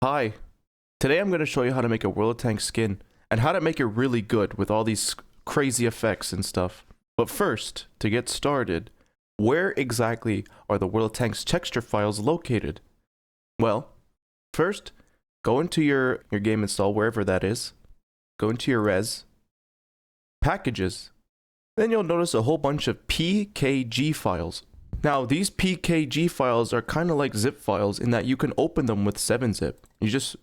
Hi, today I'm going to show you how to make a World of Tanks skin and how to make it really good with all these crazy effects and stuff. But first, to get started, where exactly are the World of Tanks texture files located? Well, first, go into your game install, wherever that is, go into your res, packages, then you'll notice a whole bunch of PKG files. Now, these PKG files are kind of like zip files in that you can open them with 7-zip. You just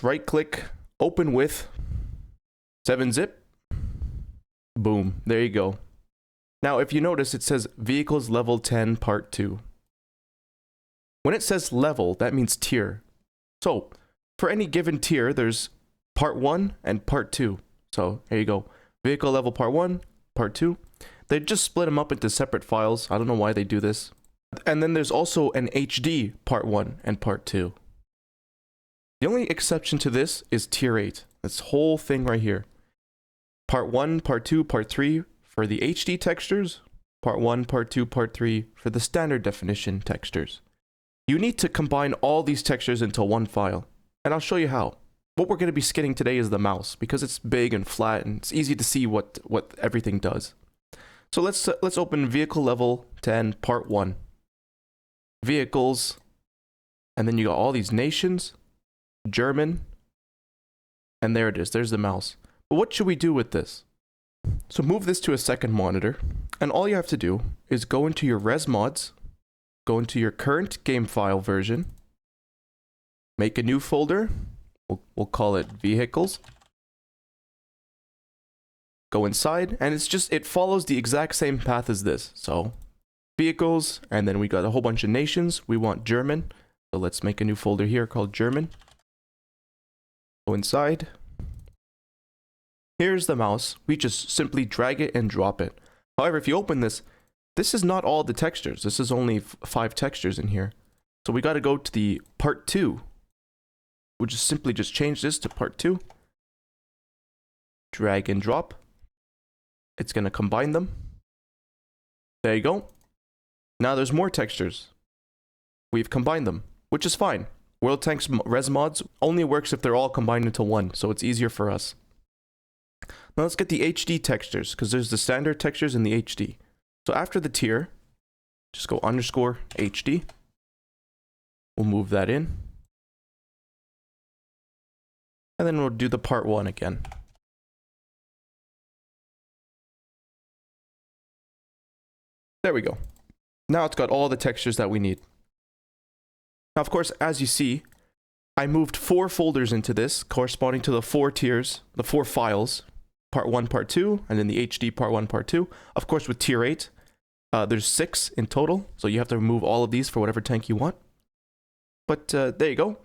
right click, open with 7-zip. Boom, there you go. Now, if you notice, it says vehicles level 10 part 2. When it says level, that means tier. So, for any given tier, there's part 1 and part 2. So, here you go. Vehicle level part 1, part 2. They just split them up into separate files. I don't know why they do this. And then there's also an HD part 1 and part 2. The only exception to this is tier 8. This whole thing right here. Part 1, part 2, part 3 for the HD textures. Part 1, part 2, part 3 for the standard definition textures. You need to combine all these textures into one file. And I'll show you how. What we're going to be skinning today is the mouse because it's big and flat and it's easy to see what everything does. So let's open vehicle level 10 part 1. Vehicles, and then you got all these nations, German, and there it is, there's the mouse. But what should we do with this? So move this to a second monitor, and all you have to do is go into your res mods, go into your current game file version, make a new folder, we'll call it vehicles. Go inside, and it follows the exact same path as this. So, vehicles, and then we got a whole bunch of nations. We want German, so let's make a new folder here called German. Go inside. Here's the mouse. We just simply drag it and drop it. However, if you open this, this is not all the textures. This is only 5 textures in here. So we got to go to the part 2. We'll just simply change this to part 2. Drag and drop. It's going to combine them. There you go. Now there's more textures. We've combined them, which is fine. World Tanks res mods only works if they're all combined into one, so it's easier for us. Now let's get the HD textures, because there's the standard textures and the HD. So after the tier, just go underscore HD. We'll move that in. And then we'll do the part 1 again. There we go. Now it's got all the textures that we need. Now, of course, as you see, I moved 4 folders into this, corresponding to the 4 tiers, the 4 files, part 1, part 2, and then the HD part 1, part 2. Of course, with tier 8, there's 6 in total, so you have to remove all of these for whatever tank you want. But there you go.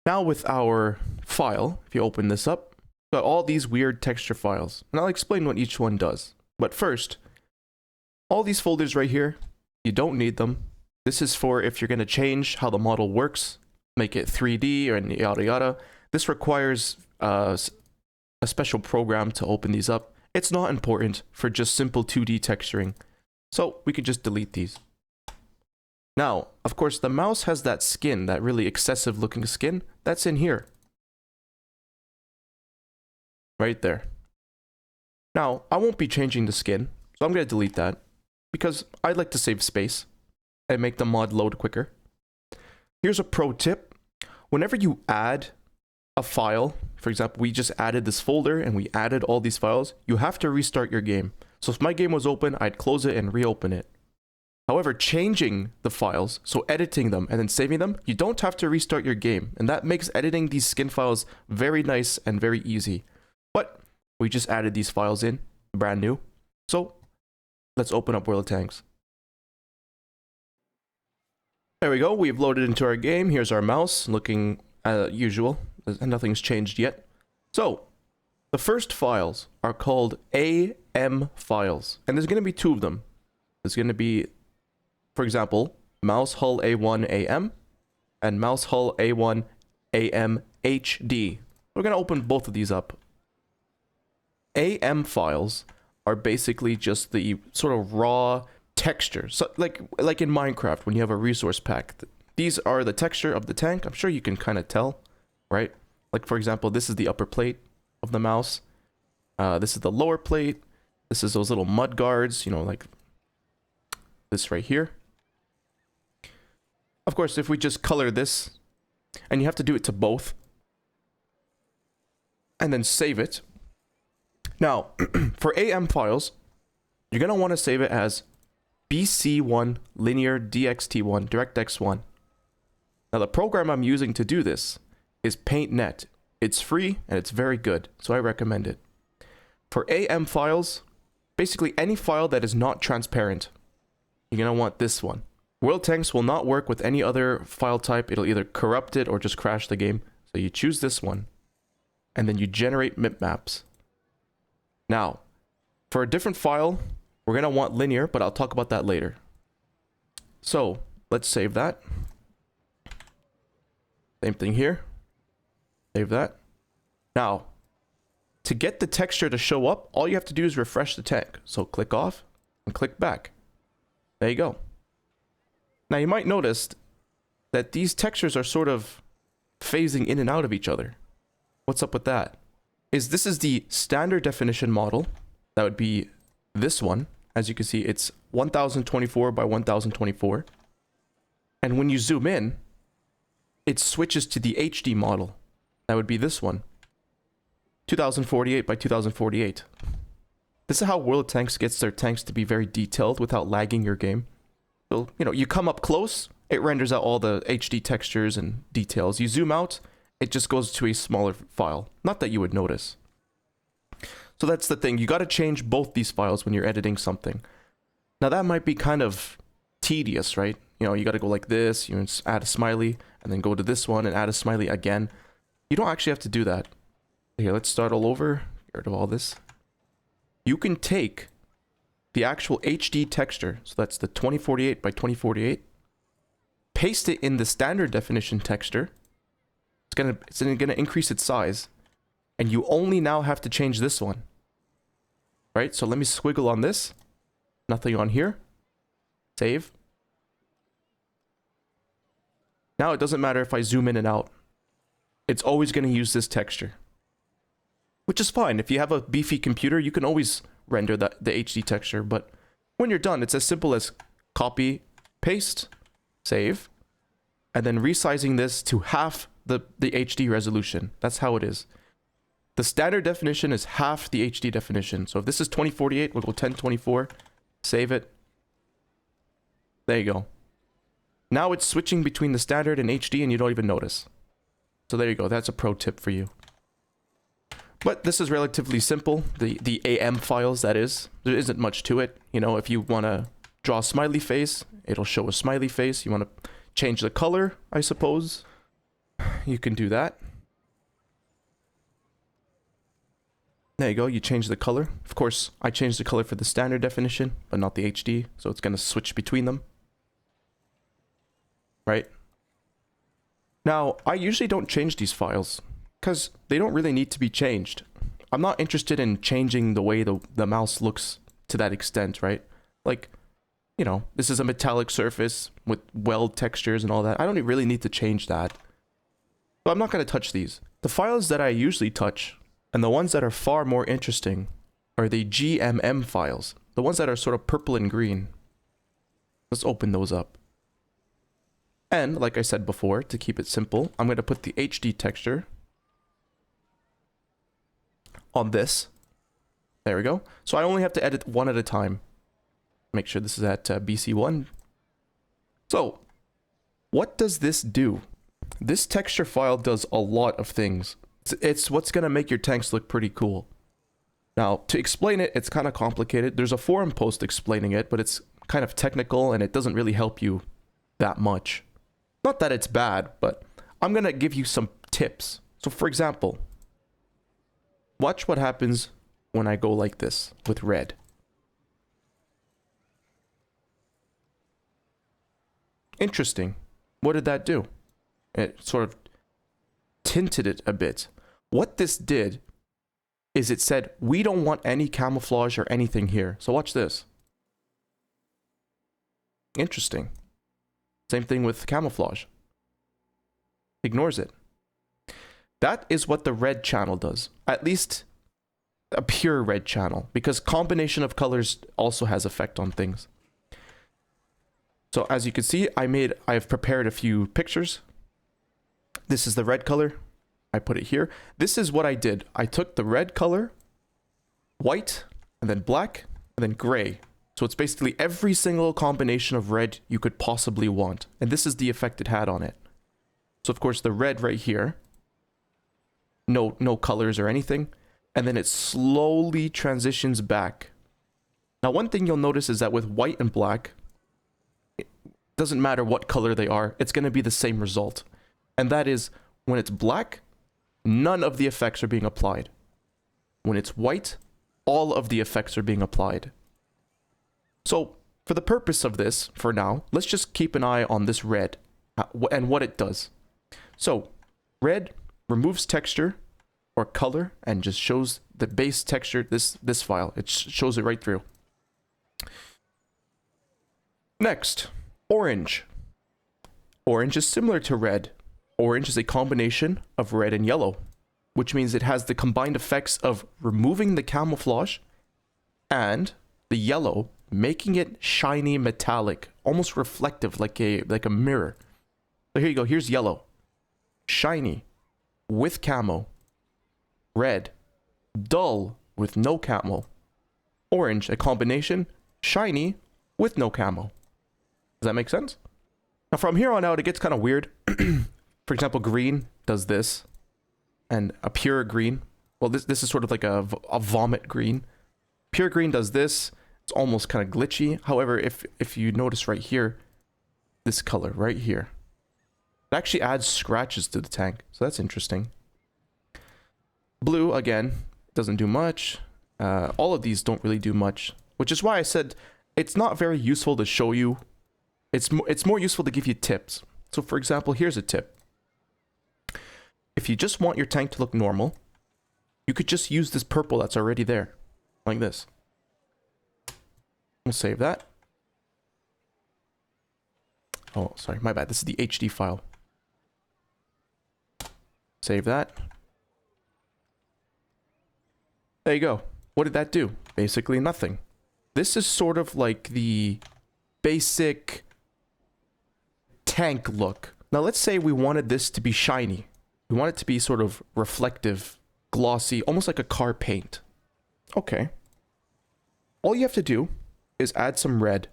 Now with our file, if you open this up, got all these weird texture files, and I'll explain what each one does. But first, all these folders right here, you don't need them. This is for if you're going to change how the model works, make it 3D or yada yada. This requires a special program to open these up. It's not important for just simple 2D texturing. So we can just delete these. Now, of course, the mouse has that skin, that really excessive looking skin. That's in here. Right there. Now, I won't be changing the skin, so I'm going to delete that. Because I'd like to save space and make the mod load quicker. Here's a pro tip. Whenever you add a file, for example, we just added this folder and we added all these files, you have to restart your game. So if my game was open, I'd close it and reopen it. However, changing the files, so editing them and then saving them, you don't have to restart your game. And that makes editing these skin files very nice and very easy. But we just added these files in, brand new. So let's open up World of Tanks. There we go. We've loaded into our game. Here's our mouse looking usual. Nothing's changed yet. So the first files are called AM files. And there's going to be 2 of them. There's going to be, for example, mouse hull A1 AM and mouse hull A1 AM HD. We're going to open both of these up. AM files are basically just the sort of raw texture. So like in Minecraft when you have a resource pack. These are the texture of the tank. I'm sure you can kind of tell. right? Like for example, this is the upper plate of the mouse. This is the lower plate. This is those little mud guards, you know, like this right here. Of course, if we just color this, and you have to do it to both, and then save it. Now, for AM files, you're going to want to save it as BC1 linear DXT1 DirectX1. Now, the program I'm using to do this is PaintNet. It's free and it's very good, so I recommend it. For AM files, basically any file that is not transparent, you're going to want this one. World Tanks will not work with any other file type. It'll either corrupt it or just crash the game. So you choose this one, and then you generate bitmaps. Now, for a different file, we're going to want linear, but I'll talk about that later. So let's save that. Same thing here. Save that. Now, to get the texture to show up, all you have to do is refresh the tank. So click off and click back. There you go. Now you might notice that these textures are sort of phasing in and out of each other. What's up with that? This is the standard definition model. That would be this one. As you can see, it's 1024 by 1024. And when you zoom in, it switches to the HD model. That would be this one. 2048 by 2048. This is how World of Tanks gets their tanks to be very detailed without lagging your game. So, you know, you come up close, it renders out all the HD textures and details. You zoom out, it just goes to a smaller file. Not that you would notice. So that's the thing. You got to change both these files when you're editing something. Now that might be kind of tedious, right? You know, you got to go like this, you add a smiley, and then go to this one and add a smiley again. You don't actually have to do that. Here, let's start all over. Get rid of all this. You can take the actual HD texture, so that's the 2048 by 2048, paste it in the standard definition texture. It's gonna increase its size, and you only now have to change this one. Right? So let me squiggle on this. Nothing on here. Save. Now it doesn't matter if I zoom in and out. It's always going to use this texture. Which is fine. If you have a beefy computer, you can always render the HD texture. But when you're done, it's as simple as copy, paste, save, and then resizing this to half the HD resolution. That's how it is. The standard definition is half the HD definition. So if this is 2048, we'll go 1024, save it. There you go. Now it's switching between the standard and HD and you don't even notice. So there you go. That's a pro tip for you. But this is relatively simple. The AM files, that is. There isn't much to it. You know, if you want to draw a smiley face, it'll show a smiley face. You want to change the color, I suppose. You can do that. There you go. You change the color. Of course, I changed the color for the standard definition, but not the HD. So it's going to switch between them. Right? Now, I usually don't change these files because they don't really need to be changed. I'm not interested in changing the way the mouse looks to that extent, right? Like, you know, this is a metallic surface with weld textures and all that. I don't really need to change that. So I'm not going to touch these. The files that I usually touch, and the ones that are far more interesting, are the GMM files. The ones that are sort of purple and green. Let's open those up. And, like I said before, to keep it simple, I'm going to put the HD texture on this. There we go. So I only have to edit one at a time. Make sure this is at BC1. So, what does this do? This texture file does a lot of things. It's what's going to make your tanks look pretty cool. Now, to explain it, it's kind of complicated. There's a forum post explaining it, but it's kind of technical and it doesn't really help you that much. Not that it's bad, but I'm going to give you some tips. So for example, watch what happens when I go like this with red. Interesting. What did that do? It sort of tinted it a bit. What this did is it said, we don't want any camouflage or anything here. So watch this. Interesting. Same thing with camouflage. Ignores it. That is what the red channel does. At least a pure red channel, because combination of colors also has effect on things. So as you can see, I've prepared a few pictures. This is the red color. I put it here. This is what I did. I took the red color, white, and then black, and then gray. So it's basically every single combination of red you could possibly want. And this is the effect it had on it. So of course the red right here, no colors or anything. And then it slowly transitions back. Now one thing you'll notice is that with white and black, it doesn't matter what color they are, it's going to be the same result. And that is, when it's black, none of the effects are being applied. When it's white, all of the effects are being applied. So for the purpose of this, for now, let's just keep an eye on this red and what it does. So red removes texture or color and just shows the base texture, this file. It shows it right through. Next, orange. Orange is similar to red. Orange is a combination of red and yellow, which means it has the combined effects of removing the camouflage and the yellow, making it shiny metallic, almost reflective, like a mirror. So here you go, here's yellow. Shiny with camo. Red, dull with no camo. Orange, a combination, shiny with no camo. Does that make sense? Now from here on out, it gets kind of weird. For example, green does this, and a pure green. Well, this is sort of like a vomit green. Pure green does this. It's almost kind of glitchy. However, if you notice right here, this color right here, it actually adds scratches to the tank. So that's interesting. Blue, again, doesn't do much. All of these don't really do much, which is why I said it's not very useful to show you. It's more useful to give you tips. So for example, here's a tip. If you just want your tank to look normal, you could just use this purple that's already there, like this. We'll save that. Oh, sorry, my bad. This is the HD file. Save that. There you go. What did that do? Basically nothing. This is sort of like the basic tank look. Now let's say we wanted this to be shiny. We want it to be sort of reflective, glossy, almost like a car paint. Okay. All you have to do is add some red.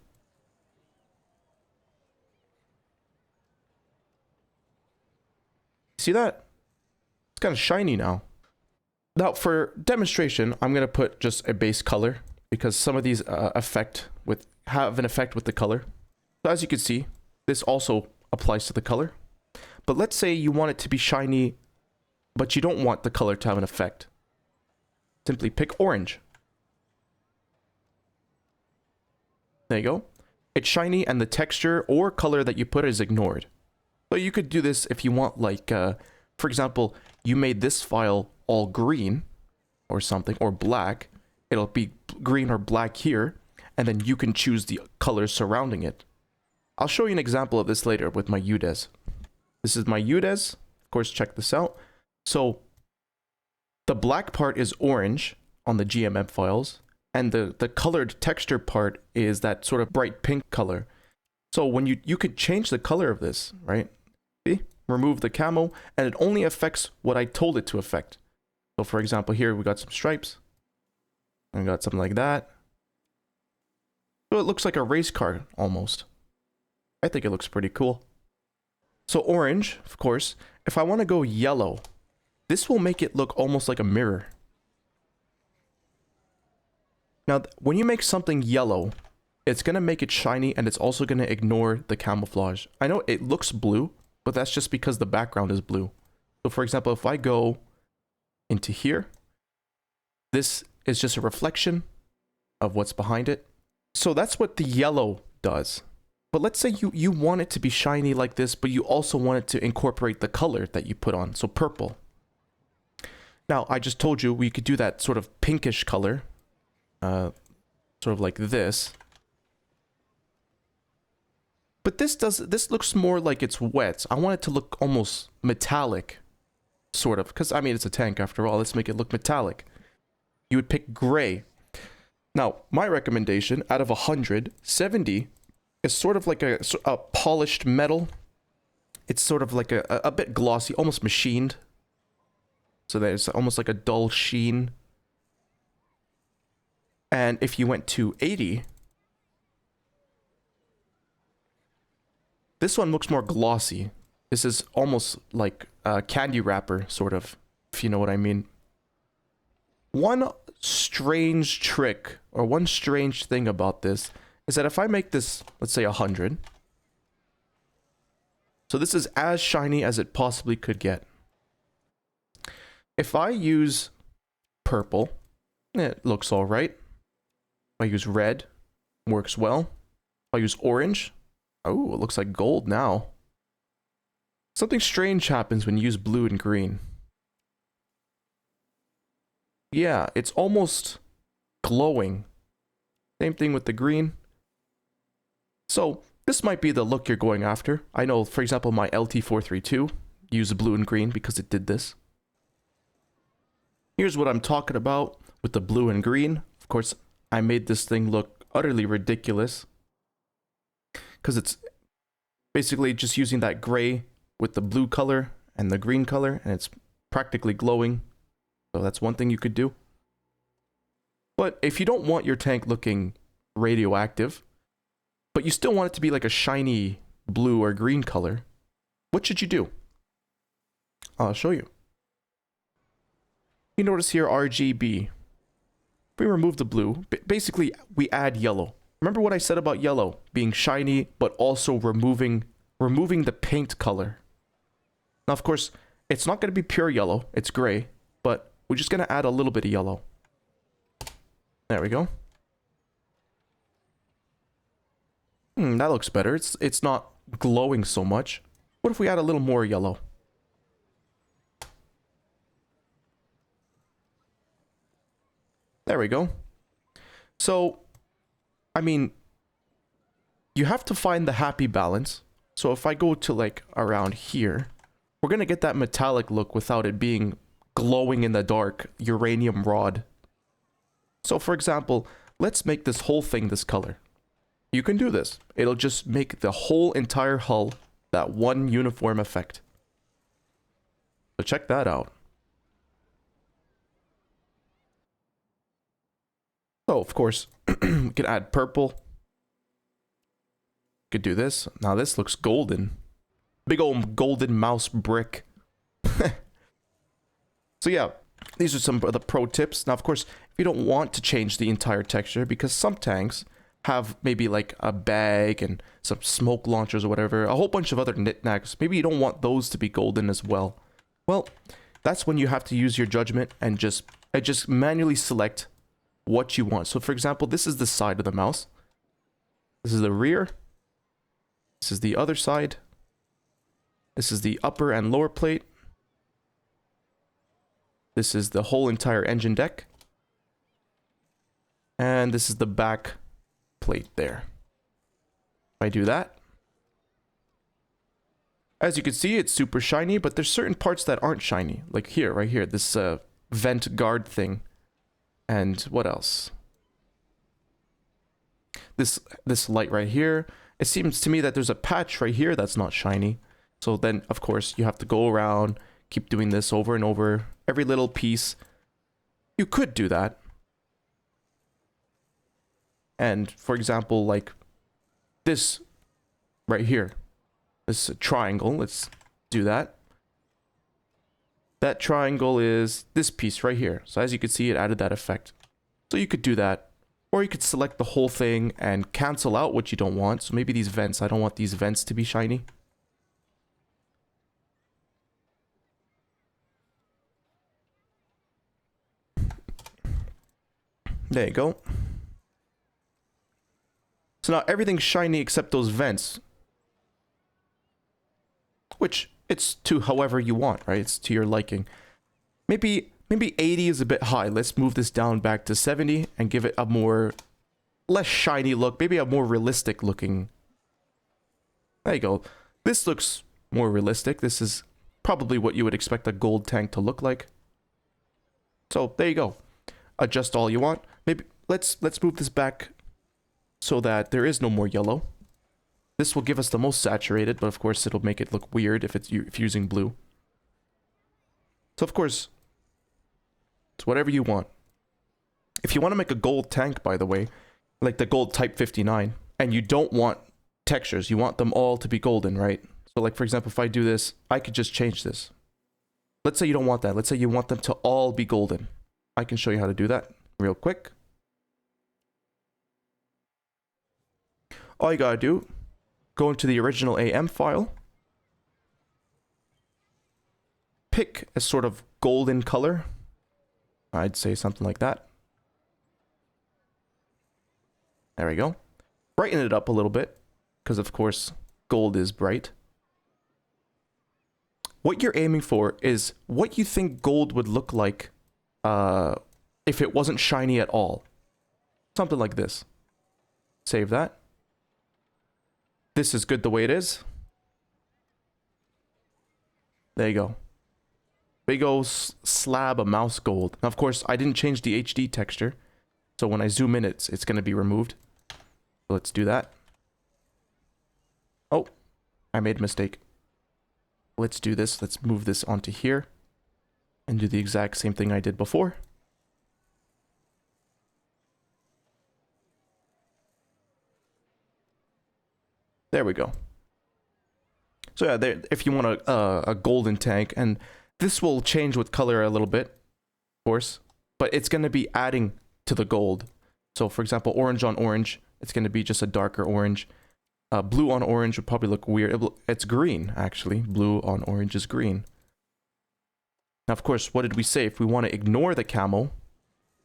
See that? It's kind of shiny now. Now for demonstration, I'm going to put just a base color because some of these have an effect with the color. So as you can see, this also applies to the color. But let's say you want it to be shiny, but you don't want the color to have an effect. Simply pick orange. There you go. It's shiny and the texture or color that you put is ignored. So you could do this if you want, like, for example, you made this file all green or something, or black. It'll be green or black here, and then you can choose the colors surrounding it. I'll show you an example of this later with my UDES. This is my UDES. Of course, check this out. So the black part is orange on the GMM files, and the colored texture part is that sort of bright pink color. So when you could change the color of this, right? See? Remove the camo, and it only affects what I told it to affect. So for example, here we got some stripes. And we got something like that. So it looks like a race car almost. I think it looks pretty cool. So orange, of course. If I want to go yellow, this will make it look almost like a mirror. Now, when you make something yellow, it's going to make it shiny, and it's also going to ignore the camouflage. I know it looks blue, but that's just because the background is blue. So for example, if I go into here, this is just a reflection of what's behind it. So that's what the yellow does. But let's say you want it to be shiny like this, but you also want it to incorporate the color that you put on, so purple. Now, I just told you we could do that sort of pinkish color, sort of like this. But this looks more like it's wet. I want it to look almost metallic. sort of, because I mean, it's a tank after all. Let's make it look metallic. You would pick gray. Now, my recommendation out of 100, 70 is sort of like a polished metal. It's sort of like a bit glossy, almost machined. So there's almost like a dull sheen. And if you went to 80, this one looks more glossy. This is almost like a candy wrapper, sort of, if you know what I mean. One strange trick, or one strange thing about this, is that if I make this, let's say 100, so this is as shiny as it possibly could get. If I use purple, it looks alright. If I use red, works well. If I use orange, oh, it looks like gold now. Something strange happens when you use blue and green. Yeah, it's almost glowing. Same thing with the green. So, this might be the look you're going after. I know, for example, my LT432 used blue and green because it did this. Here's what I'm talking about with the blue and green. Of course, I made this thing look utterly ridiculous because it's basically just using that gray with the blue color and the green color, and it's practically glowing. So that's one thing you could do. But if you don't want your tank looking radioactive, but you still want it to be like a shiny blue or green color, what should you do? I'll show you. You notice here RGB. If we remove the blue, basically we add yellow. Remember what I said about yellow being shiny, but also removing the paint color. Now, of course, it's not going to be pure yellow. It's gray, but we're just going to add a little bit of yellow. There we go. That looks better. It's not glowing so much. What if we add a little more yellow? There we go. So, I mean, you have to find the happy balance. So if I go to like around here, we're going to get that metallic look without it being glowing in the dark uranium rod. So for example, let's make this whole thing this color. You can do this. It'll just make the whole entire hull that one uniform effect. So check that out. So of course, we can add purple. Could do this. Now this looks golden. Big old golden mouse brick. So yeah, these are some of the pro tips. Now of course, if you don't want to change the entire texture, because some tanks have maybe like a bag and some smoke launchers or whatever, a whole bunch of other knickknacks, maybe you don't want those to be golden as well. Well, that's when you have to use your judgment and just manually select what you want. So for example, this is the side of the mouse. This is the rear. This is the other side. This is the upper and lower plate. This is the whole entire engine deck. And this is the back plate there. If I do that, as you can see, it's super shiny, but there's certain parts that aren't shiny. Like here, right here, this vent guard thing. And what else? This light right here. It seems to me that there's a patch right here that's not shiny. So then, of course, you have to go around, keep doing this over and over. Every little piece. You could do that. And, for example, like this right here. This triangle. Let's do that. That triangle is this piece right here. So as you can see, it added that effect. So you could do that. Or you could select the whole thing and cancel out what you don't want. So maybe these vents, I don't want these vents to be shiny. There you go. So now everything's shiny except those vents. Which, it's to however you want, right? It's to your liking. Maybe 80 is a bit high. Let's move this down back to 70 and give it a more less shiny look, maybe a more realistic looking. There you go. This looks more realistic. This is probably what you would expect a gold tank to look like. So there you go. Adjust all you want. Maybe let's move this back so that there is no more yellow. This will give us the most saturated, but of course it'll make it look weird if you're using blue. So of course, it's whatever you want. If you want to make a gold tank, by the way, like the gold Type 59, and you don't want textures, you want them all to be golden, right? So like, for example, if I do this, I could just change this. Let's say you don't want that. Let's say you want them to all be golden. I can show you how to do that real quick. All you gotta do, go into the original AM file, pick a sort of golden color. I'd say something like that. There we go. Brighten it up a little bit, because of course, gold is bright. What you're aiming for is what you think gold would look like if it wasn't shiny at all. Something like this. Save that. This is good the way it is. There you go. Big old slab of mouse gold. Now, of course, I didn't change the HD texture, so when I zoom in, it's going to be removed. So let's do that. Oh, I made a mistake. Let's do this. Let's move this onto here and do the exact same thing I did before. There we go. So yeah, there, if you want a golden tank, and this will change with color a little bit, of course, but it's going to be adding to the gold. So for example, orange on orange, it's going to be just a darker orange. Blue on orange would probably look weird. It's green, actually. Blue on orange is green. Now, of course, what did we say? If we want to ignore the camo,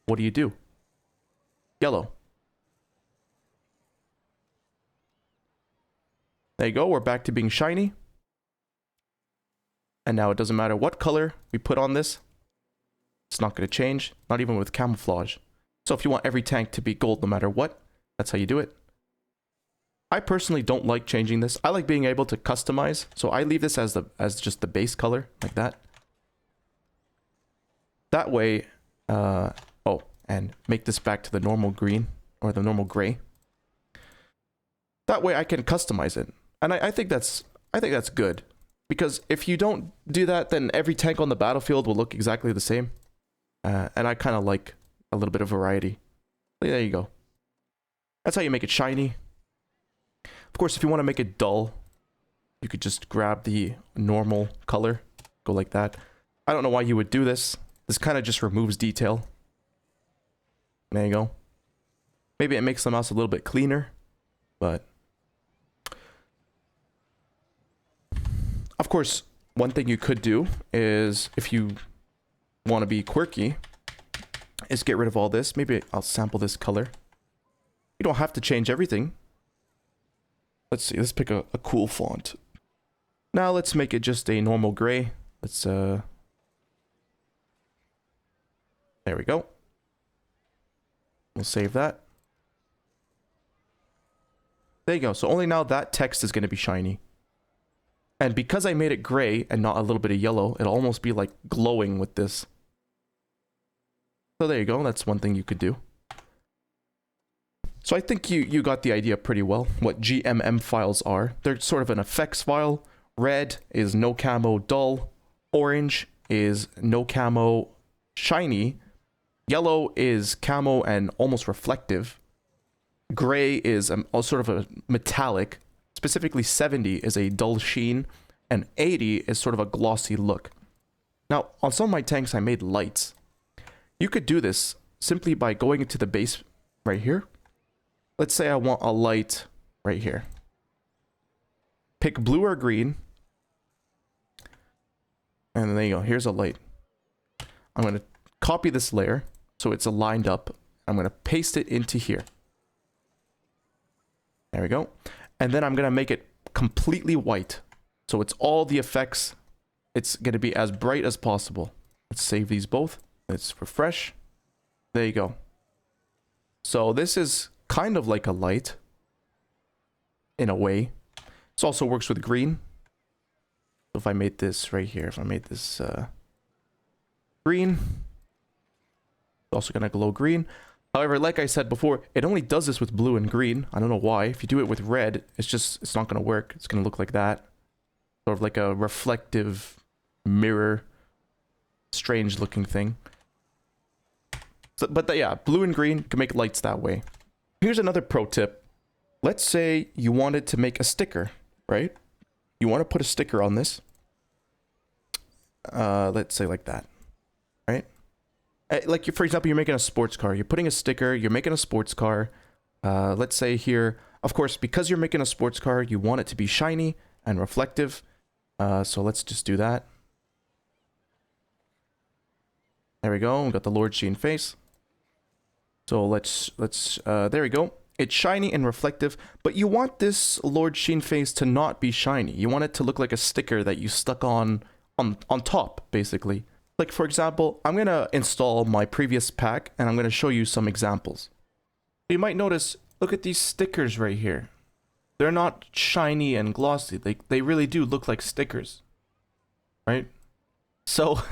what do? Yellow. There you go. We're back to being shiny. And now it doesn't matter what color we put on this. It's not going to change. Not even with camouflage. So if you want every tank to be gold no matter what, that's how you do it. I personally don't like changing this. I like being able to customize. So I leave this as just the base color, like that. That way, and make this back to the normal green or the normal gray. That way I can customize it. And I think that's good. Because if you don't do that, then every tank on the battlefield will look exactly the same. And I kind of like a little bit of variety. There you go. That's how you make it shiny. Of course, if you want to make it dull, you could just grab the normal color, go like that. I don't know why you would do this. This kind of just removes detail. There you go. Maybe it makes the mouse a little bit cleaner, but of course, one thing you could do is, if you want to be quirky, is get rid of all this. Maybe I'll sample this color. You don't have to change everything. Let's see, let's pick a cool font. Now let's make it just a normal gray. Let's, there we go. We'll save that. There you go. So only now that text is going to be shiny. And because I made it gray and not a little bit of yellow, it'll almost be like glowing with this. So there you go. That's one thing you could do. So I think you got the idea pretty well, what GMM files are. They're sort of an effects file. Red is no camo dull. Orange is no camo shiny. Yellow is camo and almost reflective. Gray is a sort of a metallic. Specifically 70 is a dull sheen. And 80 is sort of a glossy look. Now, on some of my tanks, I made lights. You could do this simply by going into the base right here. Let's say I want a light right here. Pick blue or green. And there you go. Here's a light. I'm going to copy this layer so it's aligned up. I'm going to paste it into here. There we go. And then I'm going to make it completely white. So it's all the effects. It's going to be as bright as possible. Let's save these both. Let's refresh. There you go. So this is kind of like a light in a way. This also works with green. If I made this right here, if I made this green, it's also gonna glow green. However, like I said before, it only does this with blue and green. I don't know why. If you do it with red, it's not gonna work. It's gonna look like that. Sort of like a reflective mirror, strange looking thing. So, but yeah, blue and green can make lights that way. Here's another pro tip. Let's say you wanted to make a sticker, right? You want to put a sticker on this. Let's say like that, right? Like, for example, you're making a sports car. You're putting a sticker. You're making a sports car. Let's say here, of course, because you're making a sports car, you want it to be shiny and reflective. So let's just do that. There we go. We got the Lord Sheen face. So let's there we go. It's shiny and reflective, but you want this Lord Sheen face to not be shiny. You want it to look like a sticker that you stuck on top, basically. Like, for example, I'm going to install my previous pack, and I'm going to show you some examples. You might notice, look at these stickers right here. They're not shiny and glossy. They really do look like stickers, right? So,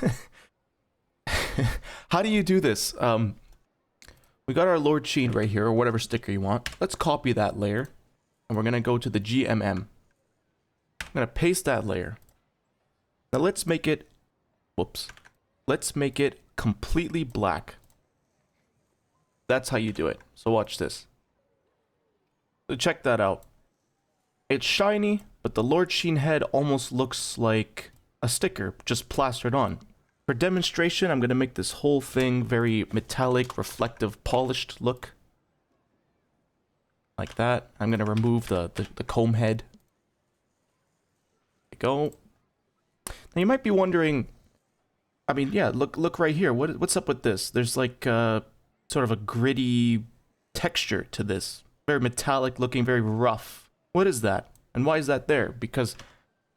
how do you do this? We got our Lord Sheen right here, or whatever sticker you want. Let's copy that layer, and we're going to go to the GMM. I'm going to paste that layer. Now let's make it, whoops. Let's make it completely black. That's how you do it. So watch this. So check that out. It's shiny, but the Lord Sheen head almost looks like a sticker just plastered on. For demonstration, I'm going to make this whole thing very metallic, reflective, polished look. Like that. I'm going to remove the comb head. There we go. Now you might be wondering, I mean, yeah, look right here. What's up with this? There's like sort of a gritty texture to this. Very metallic looking, very rough. What is that? And why is that there? Because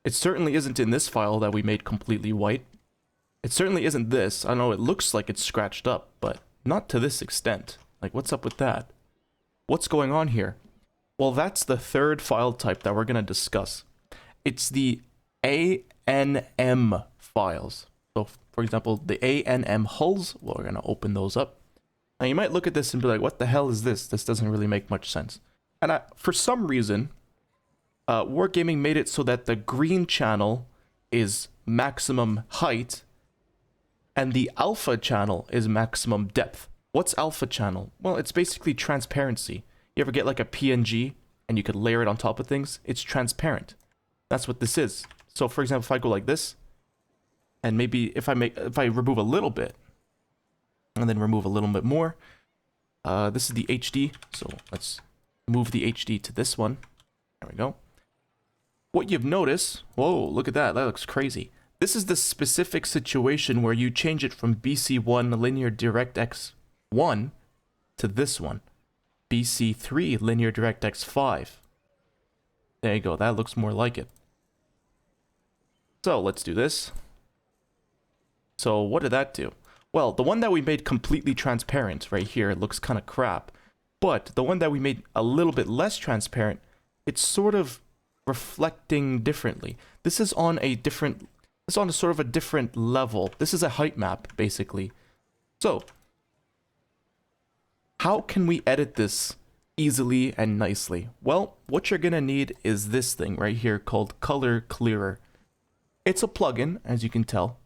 it certainly isn't in this file that we made completely white. It certainly isn't this. I know it looks like it's scratched up, but not to this extent. Like, what's up with that? What's going on here? Well, that's the third file type that we're going to discuss. It's the ANM files. So, for example, the ANM hulls, well, we're going to open those up. Now, you might look at this and be like, what the hell is this? This doesn't really make much sense. And for some reason, Wargaming made it so that the green channel is maximum height and the alpha channel is maximum depth. What's alpha channel? Well, it's basically transparency. You ever get like a PNG and you could layer it on top of things? It's transparent. That's what this is. So for example, if I go like this, and maybe if I remove a little bit, and then remove a little bit more, this is the HD. So let's move the HD to this one. There we go. What you've noticed, whoa, look at that. That looks crazy. This is the specific situation where you change it from BC1 linear DirectX 1 to this one, BC3 linear DirectX 5. There you go. That looks more like it. So let's do this. So what did that do? Well, the one that we made completely transparent right here looks kind of crap. But the one that we made a little bit less transparent, it's sort of reflecting differently. This is on a different, it's on a sort of a different level. This is a height map, basically. So, how can we edit this easily and nicely? Well, what you're gonna need is this thing right here called Color Clearer. It's a plugin, as you can tell.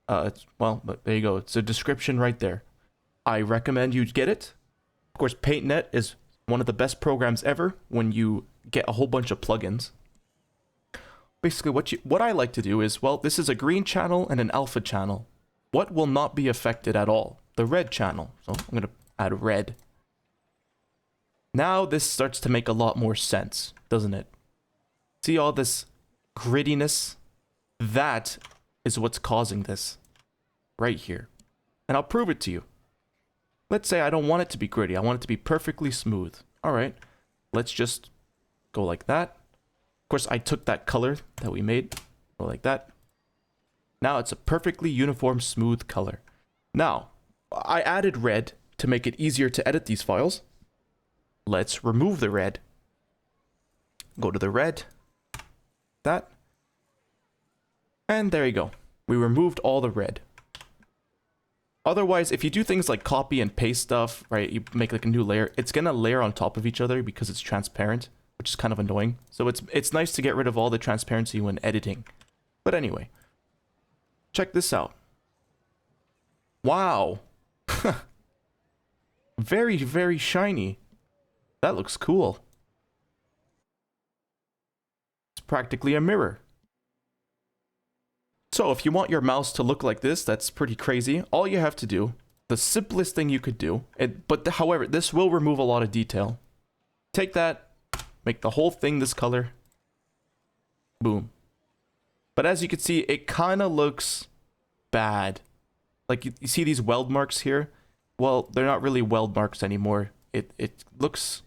Well, there you go. It's a description right there. I recommend you get it. Of course, PaintNet is one of the best programs ever when you get a whole bunch of plugins. Basically, what I like to do is, well, this is a green channel and an alpha channel. What will not be affected at all? The red channel. So I'm going to add red. Now this starts to make a lot more sense, doesn't it? See all this grittiness? That is what's causing this right here. And I'll prove it to you. Let's say I don't want it to be gritty. I want it to be perfectly smooth. All right, let's just go like that. Of course, I took that color that we made, go like that. Now it's a perfectly uniform, smooth color. Now, I added red to make it easier to edit these files. Let's remove the red. Go to the red. That. And there you go. We removed all the red. Otherwise, if you do things like copy and paste stuff, right, you make like a new layer, it's gonna layer on top of each other because it's transparent, which is kind of annoying. So it's nice to get rid of all the transparency when editing. But anyway, check this out. Wow. Very, very shiny. That looks cool. It's practically a mirror. So if you want your mouse to look like this, that's pretty crazy. All you have to do, the simplest thing you could do, however, this will remove a lot of detail. Take that, make the whole thing this color. Boom. But as you can see, it kind of looks bad. Like you see these weld marks here? Well, they're not really weld marks anymore. It looks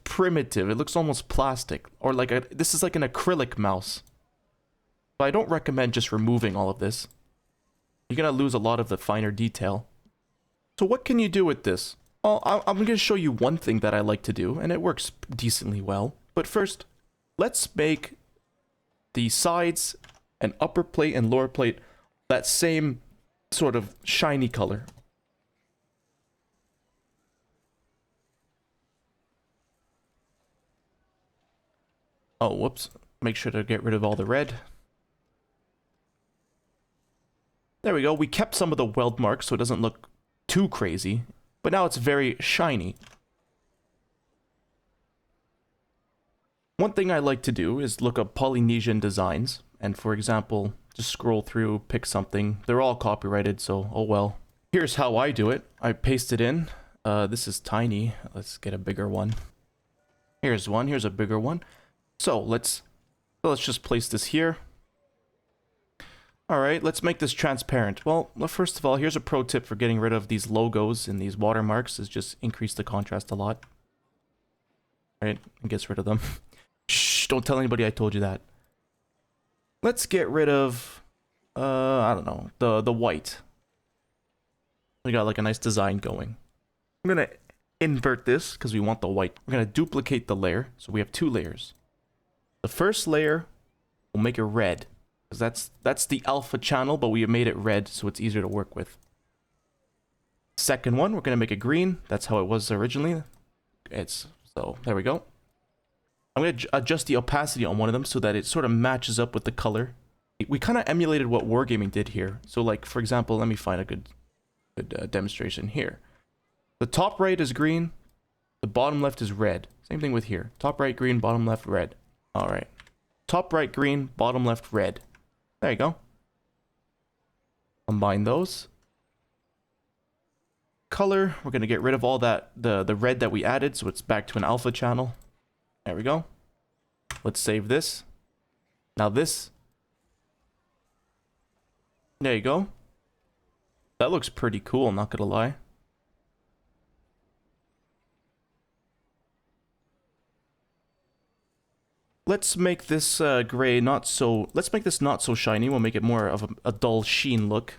primitive. It looks almost plastic, or like this is like an acrylic mouse. So I don't recommend just removing all of this. You're gonna lose a lot of the finer detail. So what can you do with this? Well, I'm gonna show you one thing that I like to do, and it works decently well. But first, let's make the sides and upper plate and lower plate that same sort of shiny color. Oh, whoops. Make sure to get rid of all the red. There we go. We kept some of the weld marks so it doesn't look too crazy, but now it's very shiny. One thing I like to do is look up Polynesian designs, and for example, just scroll through, pick something. They're all copyrighted, so oh well. Here's how I do it. I paste it in. This is tiny. Let's get a bigger one. Here's one. Here's a bigger one. So let's just place this here. Alright, let's make this transparent. Well, first of all, here's a pro tip for getting rid of these logos and these watermarks, is just increase the contrast a lot. Right, and gets rid of them. Shh, don't tell anybody I told you that. Let's get rid of, I don't know, the white. We got like a nice design going. I'm gonna invert this because we want the white. We're gonna duplicate the layer, so we have two layers. The first layer, we'll make it red. Because that's the alpha channel, but we have made it red, so it's easier to work with. Second one, we're going to make it green. That's how it was originally. So, there we go. I'm going to adjust the opacity on one of them so that it sort of matches up with the color. We kind of emulated what Wargaming did here. So, like, for example, let me find a good demonstration here. The top right is green. The bottom left is red. Same thing with here. Top right green, bottom left red. Alright. Top right green, bottom left red. There you go. Combine those. Color, we're going to get rid of all that, the red that we added, so it's back to an alpha channel. There we go. Let's save this. Now this. There you go. That looks pretty cool, I'm not going to lie. Let's make this gray let's make this not so shiny. We'll make it more of a dull sheen look.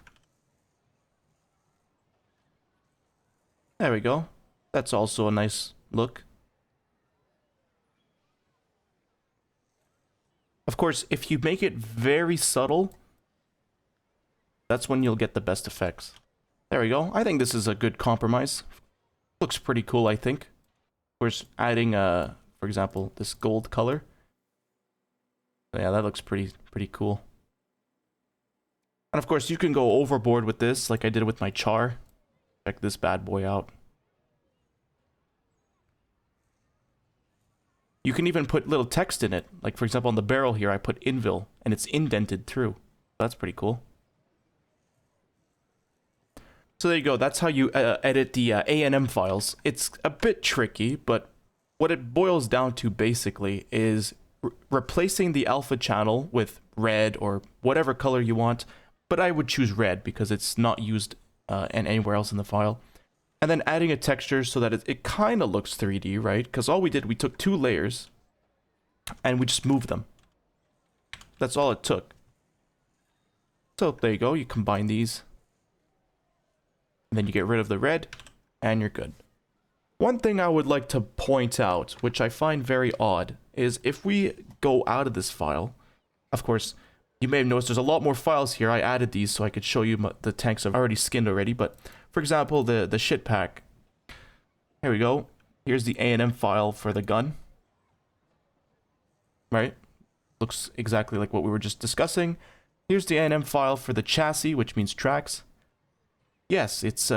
There we go. That's also a nice look. Of course, if you make it very subtle, that's when you'll get the best effects. There we go. I think this is a good compromise. Looks pretty cool, I think. Of course, adding, for example, this gold color. Yeah, that looks pretty cool. And of course, you can go overboard with this, like I did with my char. Check this bad boy out. You can even put little text in it. Like, for example, on the barrel here, I put Invil, and it's indented through. That's pretty cool. So there you go. That's how you edit the A&M files. It's a bit tricky, but what it boils down to basically is replacing the alpha channel with red or whatever color you want, but I would choose red because it's not used anywhere else in the file. And then adding a texture so that it kind of looks 3D, right? Because all we did, we took two layers and we just moved them. That's all it took. So there you go, you combine these. And then you get rid of the red and you're good. One thing I would like to point out, which I find very odd, is if we go out of this file, of course, You may have noticed there's a lot more files here. I added these so I could show you the tanks I've already skinned already. But for example, the shit pack. Here we go. Here's the A&M file for the gun. Right? Looks exactly like what we were just discussing. Here's the A&M file for the chassis, which means tracks. Yes, it's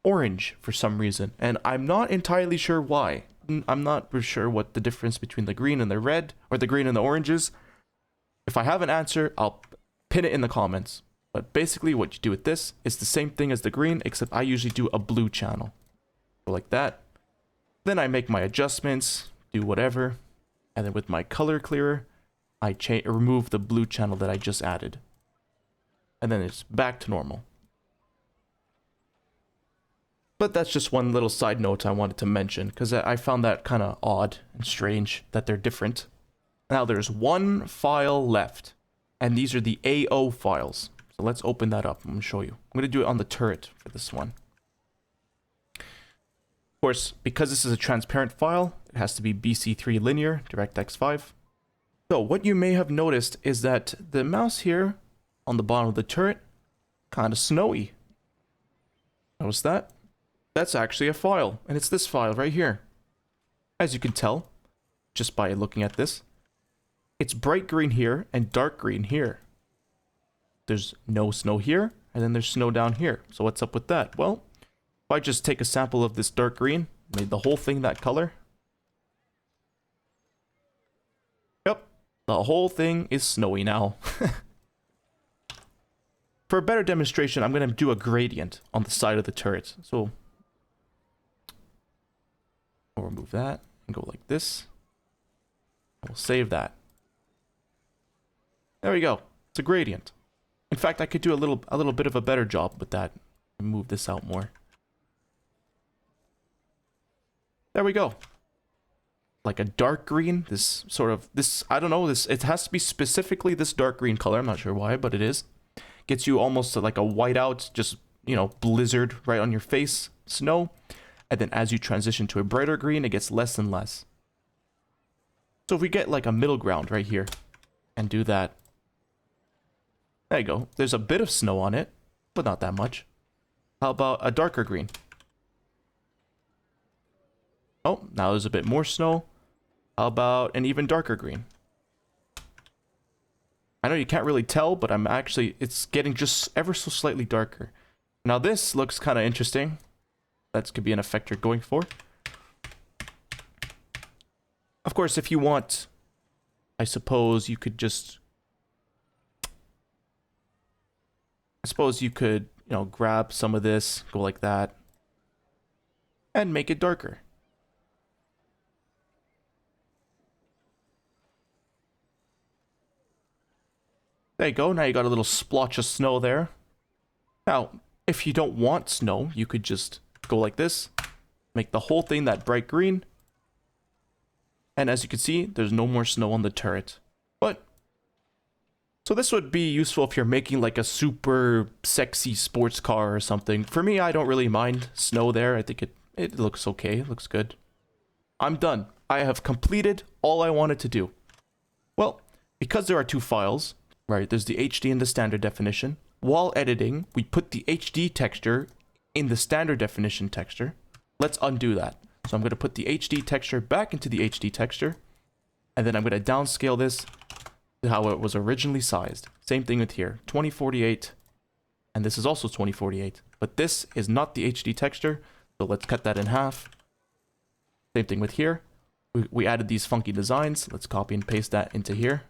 orange for some reason, and I'm not entirely sure why. I'm not sure what the difference between the green and the red, or the green and the orange is. If I have an answer, I'll pin it in the comments. But basically what you do with this is the same thing as the green, except I usually do a blue channel. Go like that. Then I make my adjustments, do whatever, and then with my color clearer, I remove the blue channel that I just added. And then it's back to normal. But that's just one little side note I wanted to mention, because I found that kind of odd and strange that they're different. Now there's one file left, and these are the AO files. So let's open that up. I'm going to show you. I'm going to do it on the turret for this one. Of course, because this is a transparent file, it has to be BC3 linear, DirectX 5. So what you may have noticed is that the mouse here on the bottom of the turret, kind of snowy. Notice that? That's actually a file, and it's this file right here. As you can tell, just by looking at this, it's bright green here and dark green here. There's no snow here, and then there's snow down here. So what's up with that? Well, if I just take a sample of this dark green, made the whole thing that color. Yep, the whole thing is snowy now. For a better demonstration, I'm going to do a gradient on the side of the turret. So we'll remove that and go like this. We'll save that. There we go. It's a gradient. In fact, I could do a little bit of a better job with that. Move this out more. There we go. Like a dark green. This sort of I don't know, it has to be specifically this dark green color. I'm not sure why, but it is. Gets you almost like a whiteout, just, you know, blizzard right on your face, snow. And then as you transition to a brighter green, it gets less and less. So if we get like a middle ground right here and do that. There you go. There's a bit of snow on it, but not that much. How about a darker green? Oh, now there's a bit more snow. How about an even darker green? I know you can't really tell, but it's getting just ever so slightly darker. Now this looks kind of interesting. That could be an effect you're going for. Of course, if you want, I suppose you could, you know, grab some of this, go like that, and make it darker. There you go. Now you got a little splotch of snow there. Now, if you don't want snow, you could just go like this. Make the whole thing that bright green. And as you can see, there's no more snow on the turret. But, so this would be useful if you're making like a super sexy sports car or something. For me, I don't really mind snow there. I think it looks okay. It looks good. I'm done. I have completed all I wanted to do. Well, because there are two files, right, there's the HD and the standard definition. While editing, we put the HD texture in the standard definition texture. Let's undo that. So I'm going to put the HD texture back into the HD texture. And then I'm going to downscale this to how it was originally sized. Same thing with here. 2048. And this is also 2048. But this is not the HD texture. So let's cut that in half. Same thing with here. We added these funky designs. Let's copy and paste that into here.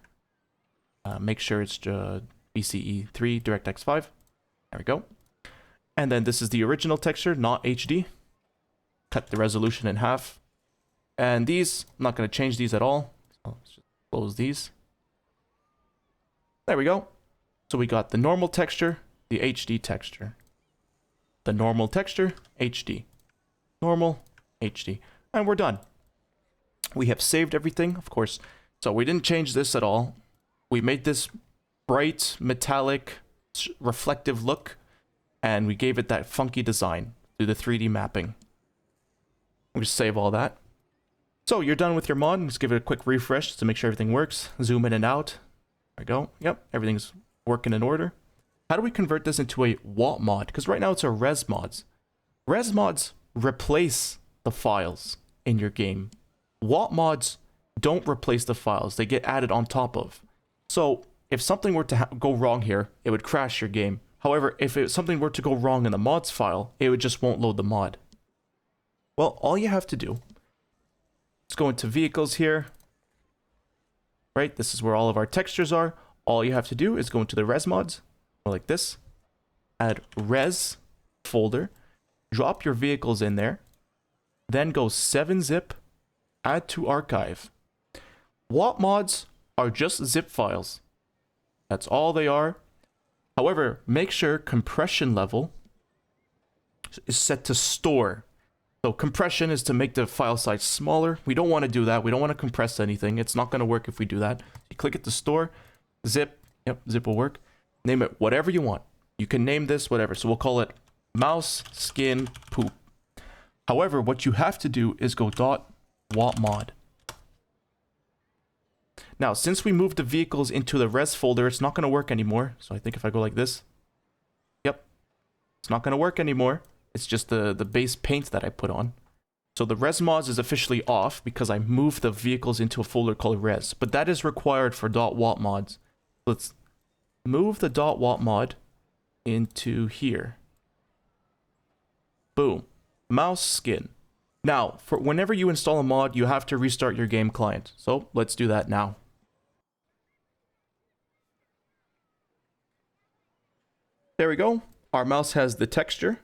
Make sure it's BCE 3 DirectX 5. There we go. And then this is the original texture, not HD. Cut the resolution in half. And these, I'm not going to change these at all. So let's just close these. There we go. So we got the normal texture, the HD texture. The normal texture, HD. Normal, HD. And we're done. We have saved everything, of course. So we didn't change this at all. We made this bright, metallic, reflective look, and we gave it that funky design through the 3D mapping. We'll just save all that. So you're done with your mod. Just give it a quick refresh to make sure everything works. Zoom in and out. There we go. Yep, everything's working in order. How do we convert this into a wotmod? Because right now it's a res mods. Res mods replace the files in your game. Wotmods don't replace the files. They get added on top of. So if something were to go wrong here, it would crash your game. However, if something were to go wrong in the mods file, it would just won't load the mod. Well, all you have to do is go into vehicles here. Right, this is where all of our textures are. All you have to do is go into the res mods, like this. Add res folder. Drop your vehicles in there. Then go 7-zip. Add to archive. Wotmods are just zip files. That's all they are. However, make sure compression level is set to store. So compression is to make the file size smaller. We don't want to do that. We don't want to compress anything. It's not going to work if we do that. You click it to store. Zip. Yep, zip will work. Name it whatever you want. You can name this whatever. So we'll call it mouse skin poop. However, what you have to do is go .wotmod. Now, since we moved the vehicles into the res folder, it's not going to work anymore. So I think if I go like this, yep, it's not going to work anymore. It's just the base paint that I put on. So the res mods is officially off because I moved the vehicles into a folder called res. But that is required for .wotmods. Let's move the .wotmod into here. Boom. Mouse skin. Now, for whenever you install a mod, you have to restart your game client. So let's do that now. There we go. Our mouse has the texture.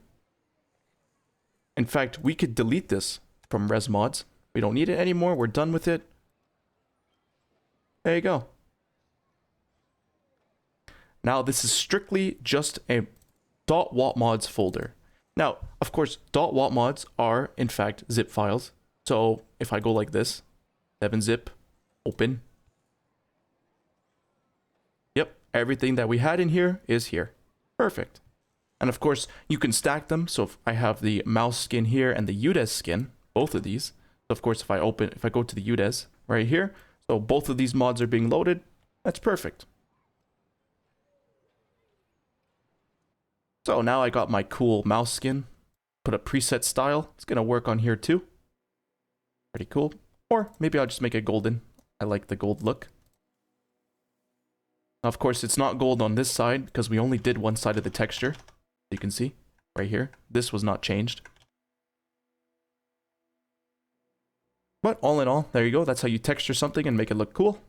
In fact, we could delete this from res mods. We don't need it anymore. We're done with it. There you go. Now, this is strictly just a .wotmods folder. Now, of course, .wotmods are, in fact, zip files. So if I go like this, 7-zip, open. Yep, everything that we had in here is here. Perfect. And of course, you can stack them. So if I have the mouse skin here and the UDES skin, both of these. So of course, if I go to the UDES right here, so both of these mods are being loaded. That's perfect. So now I got my cool mouse skin. Put a preset style. It's going to work on here too. Pretty cool. Or maybe I'll just make it golden. I like the gold look. Now, of course, it's not gold on this side because we only did one side of the texture. You can see right here. This was not changed. But all in all, there you go. That's how you texture something and make it look cool.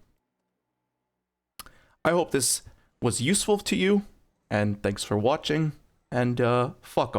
I hope this was useful to you. And thanks for watching. And fuck off.